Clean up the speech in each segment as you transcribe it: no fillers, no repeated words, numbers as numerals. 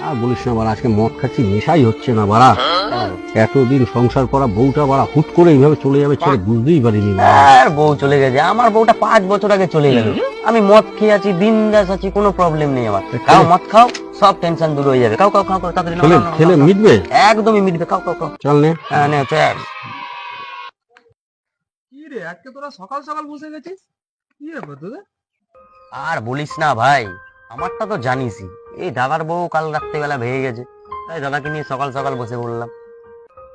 আর বলিস না বাড়া, আজকে মদ খাচ্ছি, নেশাই হচ্ছে না বাড়া। এতদিন সংসার করা বউটা বাড়া হুট করে এইভাবে চলে যাবে ছেড়ে বুঝতেই পারিনি বাড়া। আর বউ চলে গেছে, আমার বউটা 5 বছর আগে চলে গেল। আমি মদ খেয়ে আছি, বিন্দাস আছি, কোনো প্রবলেম নেই আমার। খাও, মদ খাও, সব টেনশন দূর হয়ে যাবে। খাও খাও খাও খাও, তাড়াতাড়ি নাও, খেলে নাও, নাও, খেলে নাও। মিটবে। একদমই মিটবে, খাও খাও খাও। চল নে। হ্যাঁ নে, চল। কি রে, আজকে তোরা সকাল সকাল বসে গেছিস? কি ব্যাপার তোদের? আর বলিস না ভাই, আমারটা তো জানিসই, এই দাদার বউ কাল রাত্রেবেলা ভেঙে গেছে, তাই দাদাকে নিয়ে সকাল সকাল বসে বললাম।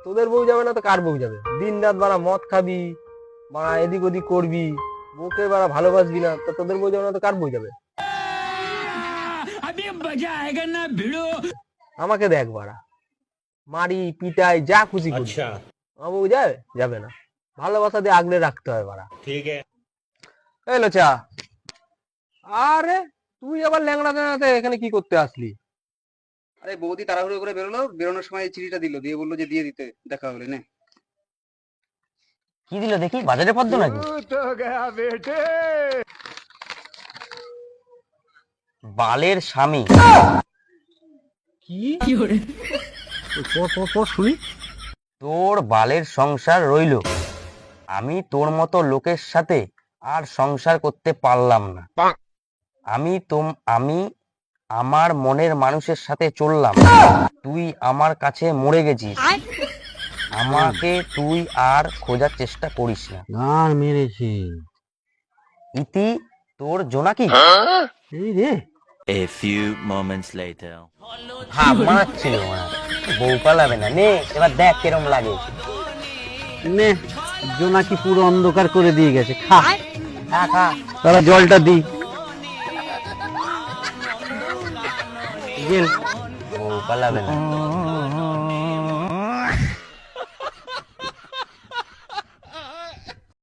তোদের বউ যাবে না তো কার বউ যাবে? দিন রাত বাড়া মদ খাবি, বাড়া এদিক ওদিক করবি, বউকে বাড়া ভালোবাসবি না, তো তোদের বউ যাবে না তো কার বউ যাবে? আমাকে দেখ বাড়া, মারি পিটাই যা খুশি করি, আমার বউ যাবে? যাবে না। ভালোবাসা দিয়ে আগলে রাখতে হয় বাড়া। ঠিক এই লোচা, আরে তুই আবার ল্যাংড়া ল্যাংড়াতে এখানে কি করতে আসলি? আরে বৌদি তাড়াহুড়ো করে বেরোলো, বেরোনোর সময় এই চিঠিটা দিল, দিয়ে বললো যে দিয়ে দিতে, দেখা হলে নে। কি দিল দেখি, বাজারে পদ্ম নাকি? বালের স্বামী। কি শুনি। তোর বালের সংসার রইলো, আমি তোর মতো লোকের সাথে আর সংসার করতে পারলাম না। আমি আমার মনের মানুষের সাথে চললাম, তুই আমার কাছে মরে গেছিস। আমাকে তুই আর খোঁজার চেষ্টা করিস না। গান মেরেছে ইতি তোর জোনাকি। এই রে। A few moments later. মারছিল বউ পালাবে না। নে এবার দেখ কেরম লাগে। নে, জোনাকি পুরো অন্ধকার করে দিয়ে গেছে। খা খা খা। তারা জলটা দি। বউ পালাবে না।